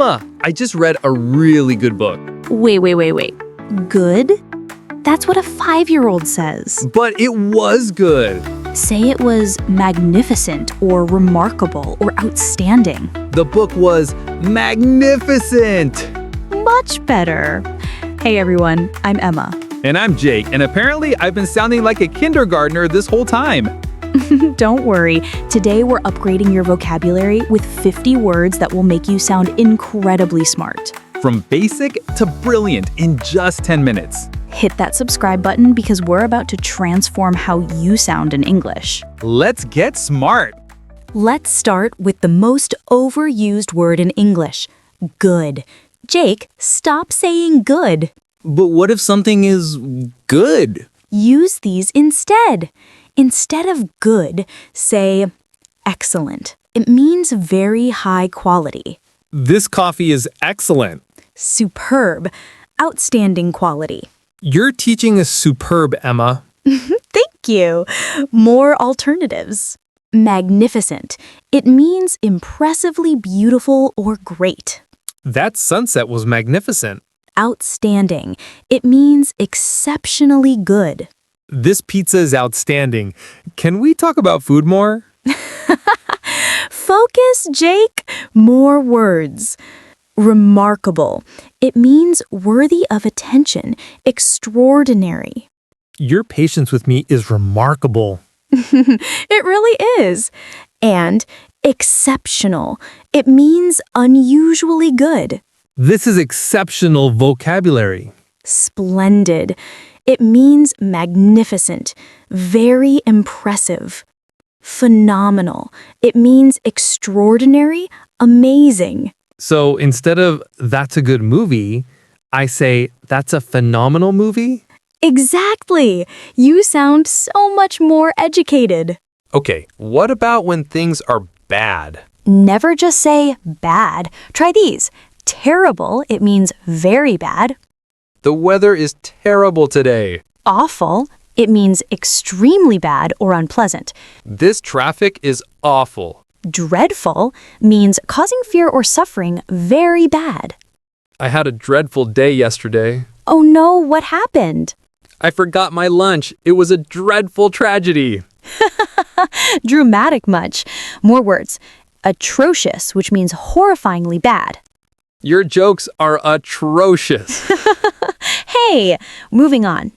Emma, I just read a really good book. Wait. Good? That's what a 5-year-old says. But it was good. Say it was magnificent or remarkable or outstanding. The book was magnificent. Much better. Hey everyone, I'm Emma. And I'm Jake, and apparently I've been sounding like a kindergartner this whole time. Don't worry, today we're upgrading your vocabulary with 50 words that will make you sound incredibly smart. From basic to brilliant in just 10 minutes. Hit that subscribe button because we're about to transform how you sound in English. Let's get smart. Let's start with the most overused word in English, good. Jake, stop saying good. But what if something is good? Use these instead. Instead of good, say excellent. It means very high quality. This coffee is excellent. Superb, outstanding quality. Your teaching is superb, Emma. Thank you. More alternatives. Magnificent. It means impressively beautiful or great. That sunset was magnificent. Outstanding. It means exceptionally good. This pizza is outstanding. Can we talk about food more? Focus, Jake. More words. Remarkable. It means worthy of attention, extraordinary. Your patience with me is remarkable. It really is. And exceptional. It means unusually good. This is exceptional vocabulary. Splendid. It means magnificent, very impressive. Phenomenal. It means extraordinary, amazing. So instead of that's a good movie, I say that's a phenomenal movie? Exactly. You sound so much more educated. Okay, what about when things are bad? Never just say bad. Try these. Terrible, it means very bad. The weather is terrible today. Awful, it means extremely bad or unpleasant. This traffic is awful. Dreadful means causing fear or suffering very bad. I had a dreadful day yesterday. Oh no, what happened? I forgot my lunch. It was a dreadful tragedy. Dramatic much. More words. Atrocious, which means horrifyingly bad. Your jokes are atrocious. Hey, moving on.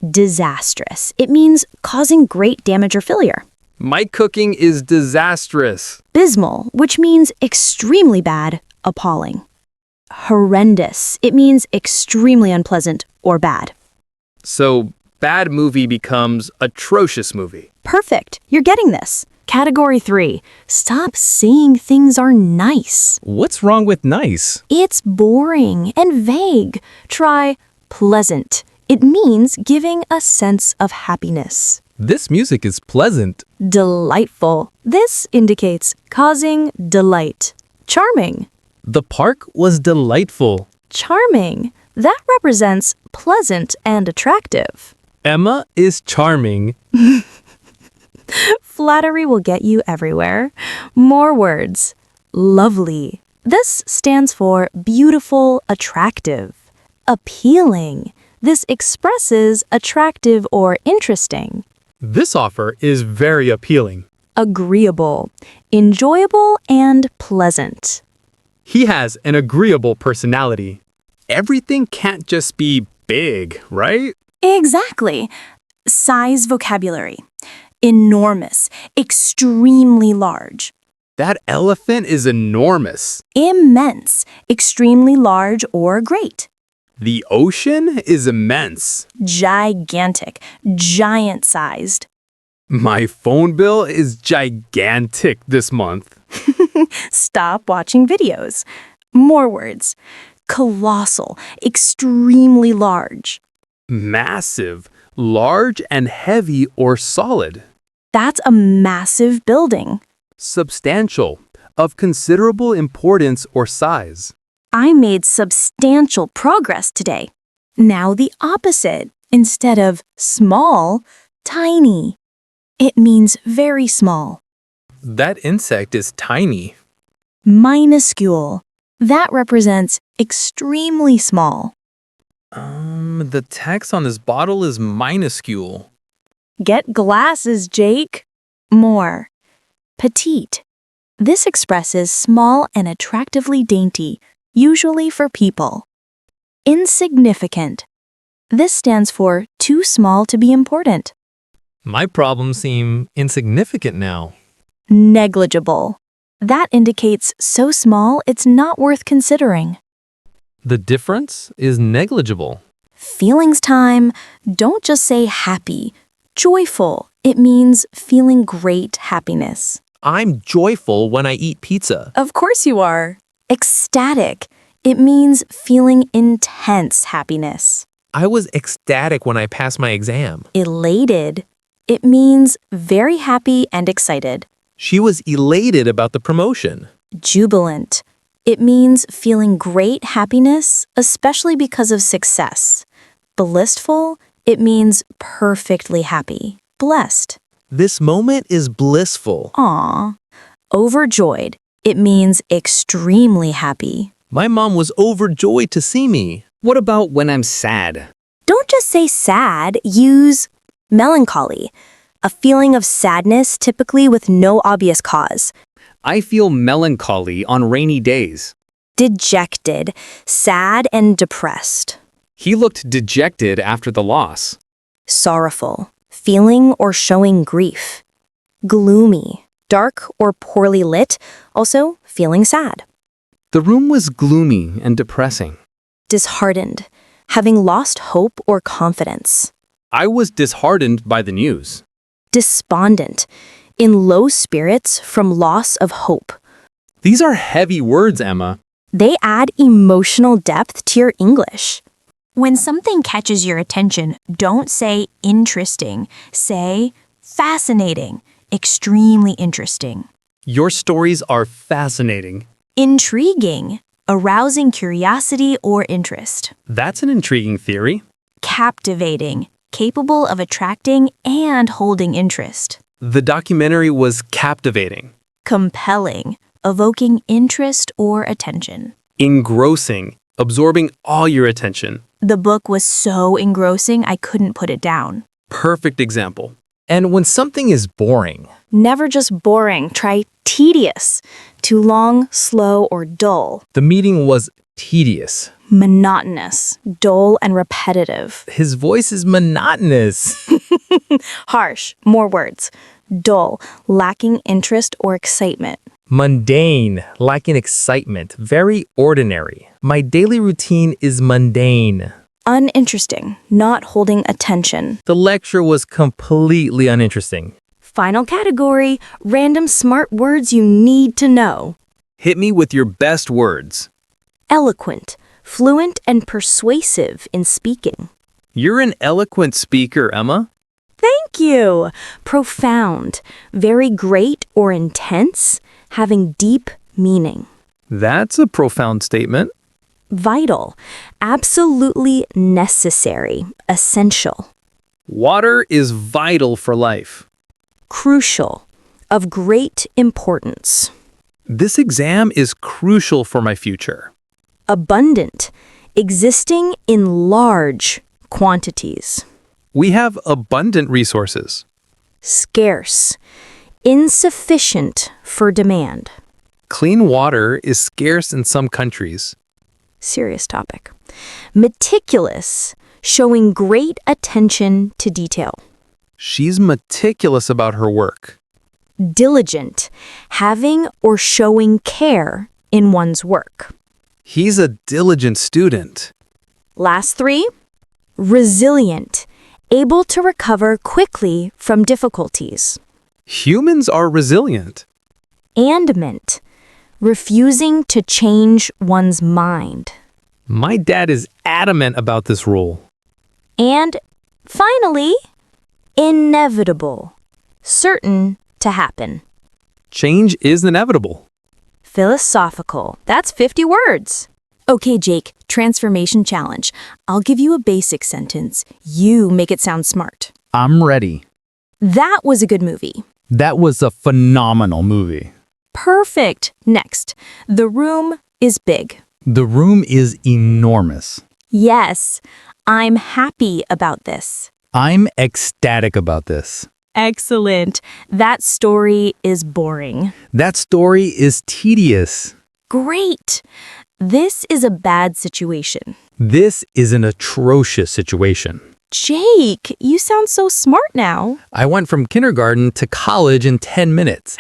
Disastrous. It means causing great damage or failure. My cooking is disastrous. Abysmal, which means extremely bad, appalling. Horrendous. It means extremely unpleasant or bad. So, bad movie becomes atrocious movie. Perfect. You're getting this. Category 3. Stop saying things are nice. What's wrong with nice? It's boring and vague. Try pleasant. It means giving a sense of happiness. This music is pleasant. Delightful. This indicates causing delight. Charming. The park was delightful. Charming. That represents pleasant and attractive. Emma is charming. Flattery will get you everywhere. More words. Lovely. This stands for beautiful, attractive. Appealing. This expresses attractive or interesting. This offer is very appealing. Agreeable. Enjoyable and pleasant. He has an agreeable personality. Everything can't just be big, right? Exactly. Size vocabulary. Enormous. Extremely large. That elephant is enormous. Immense. Extremely large or great. The ocean is immense. Gigantic. Giant-sized. My phone bill is gigantic this month. Stop watching videos. More words. Colossal. Extremely large. Massive, large and heavy or solid. That's a massive building. Substantial, of considerable importance or size. I made substantial progress today. Now the opposite. Instead of small, tiny. It means very small. That insect is tiny. Minuscule. That represents extremely small. The text on this bottle is minuscule. Get glasses, Jake. More. Petite. This expresses small and attractively dainty, usually for people. Insignificant. This stands for too small to be important. My problems seem insignificant now. Negligible. That indicates so small it's not worth considering. The difference is negligible. Feelings time. Don't just say happy. Joyful. It means feeling great happiness. I'm joyful when I eat pizza. Of course you are. Ecstatic. It means feeling intense happiness. I was ecstatic when I passed my exam. Elated. It means very happy and excited. She was elated about the promotion. Jubilant. It means feeling great happiness, especially because of success. Blissful. It means perfectly happy. Blessed. This moment is blissful. Aw. Overjoyed. It means extremely happy. My mom was overjoyed to see me. What about when I'm sad? Don't just say sad, use melancholy. A feeling of sadness typically with no obvious cause. I feel melancholy on rainy days. Dejected, sad and depressed. He looked dejected after the loss. Sorrowful, feeling or showing grief. Gloomy, dark or poorly lit, also feeling sad. The room was gloomy and depressing. Disheartened, having lost hope or confidence. I was disheartened by the news. Despondent, in low spirits from loss of hope. These are heavy words, Emma. They add emotional depth to your English. When something catches your attention, don't say interesting. Say fascinating, extremely interesting. Your stories are fascinating. Intriguing, arousing curiosity or interest. That's an intriguing theory. Captivating, capable of attracting and holding interest. The documentary was captivating. Compelling, evoking interest or attention. Engrossing, absorbing all your attention. The book was so engrossing I couldn't put it down. Perfect example. And when something is boring, Never just boring, try tedious. Too long, slow, or dull. the meeting was tedious. Monotonous, dull, and repetitive. His voice is monotonous. Harsh, more words. Dull, lacking interest or excitement. Mundane, lacking excitement, very ordinary. My daily routine is mundane. Uninteresting, not holding attention. The lecture was completely uninteresting. Final category, random smart words you need to know. Hit me with your best words. Eloquent, fluent and persuasive in speaking. You're an eloquent speaker, Emma. Thank you. Profound, very great or intense, having deep meaning. That's a profound statement. Vital, absolutely necessary, essential. Water is vital for life. Crucial, of great importance. This exam is crucial for my future. Abundant, existing in large quantities. We have abundant resources. Scarce, insufficient for demand. Clean water is scarce in some countries. Serious topic. Meticulous, showing great attention to detail. She's meticulous about her work. Diligent, having or showing care in one's work. He's a diligent student. Last three. Resilient, able to recover quickly from difficulties. Humans are resilient. Andment, refusing to change one's mind. My dad is adamant about this rule. And finally, inevitable, certain to happen. Change is inevitable. Philosophical, that's 50 words. Okay, Jake, transformation challenge. I'll give you a basic sentence. You make it sound smart. I'm ready. That was a good movie. That was a phenomenal movie. Perfect. Next, the room is big. The room is enormous. Yes, I'm happy about this. I'm ecstatic about this. Excellent. That story is boring. That story is tedious. Great. This is a bad situation. This is an atrocious situation. Jake, you sound so smart now. I went from kindergarten to college in 10 minutes.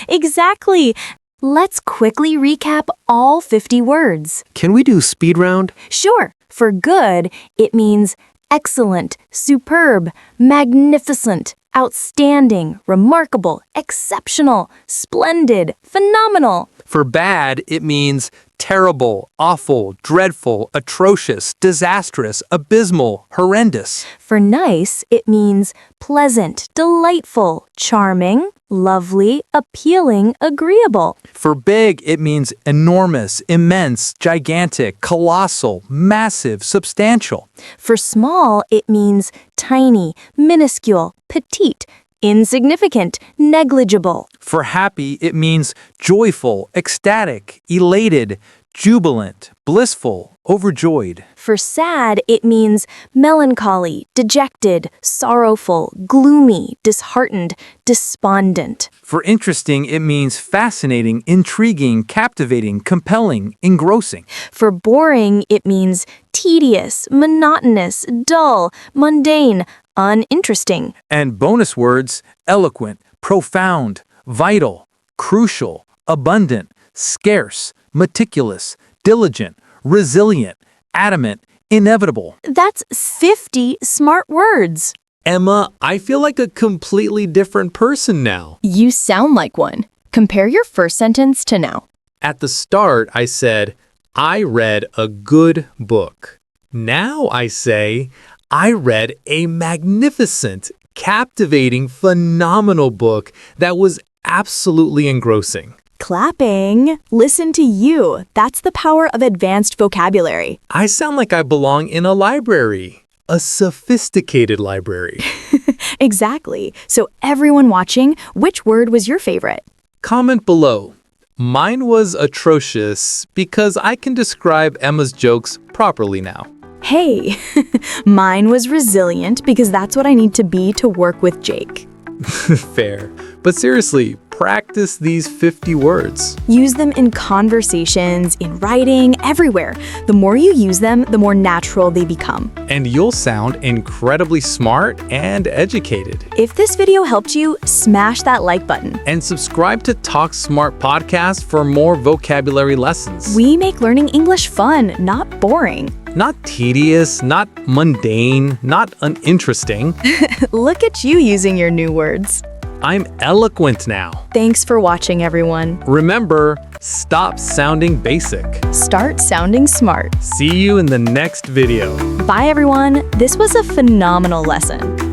Exactly. Let's quickly recap all 50 words. Can we do speed round? Sure, for good, it means excellent, superb, magnificent, outstanding, remarkable, exceptional, splendid, phenomenal. For bad, it means terrible, awful, dreadful, atrocious, disastrous, abysmal, horrendous. For nice, it means pleasant, delightful, charming, lovely, appealing, agreeable. For big, it means enormous, immense, gigantic, colossal, massive, substantial. For small, it means tiny, minuscule, petite, insignificant, negligible. For happy, it means joyful, ecstatic, elated, jubilant, blissful, overjoyed. For sad, it means melancholy, dejected, sorrowful, gloomy, disheartened, despondent. For interesting, it means fascinating, intriguing, captivating, compelling, engrossing. For boring, it means tedious, monotonous, dull, mundane, uninteresting. And bonus words, eloquent, profound, vital, crucial, abundant, scarce, meticulous, diligent, resilient, adamant, inevitable. That's 50 smart words. Emma, I feel like a completely different person now. You sound like one. Compare your first sentence to now. At the start, I said, I read a good book. Now I say, I read a magnificent, captivating, phenomenal book that was absolutely engrossing. Clapping. Listen to you. That's the power of advanced vocabulary. I sound like I belong in a library, a sophisticated library. Exactly. So everyone watching, which word was your favorite? Comment below. Mine was atrocious because I can describe Emma's jokes properly now. Hey, mine was resilient because that's what I need to be to work with Jake. Fair. But seriously, practice these 50 words. Use them in conversations, in writing, everywhere. The more you use them, the more natural they become. And you'll sound incredibly smart and educated. If this video helped you, smash that like button. And subscribe to Talk Smart Podcast for more vocabulary lessons. We make learning English fun, not boring. Not tedious, not mundane, not uninteresting. Look at you using your new words. I'm eloquent now. Thanks for watching, everyone. Remember, stop sounding basic. Start sounding smart. See you in the next video. Bye, everyone. This was a phenomenal lesson.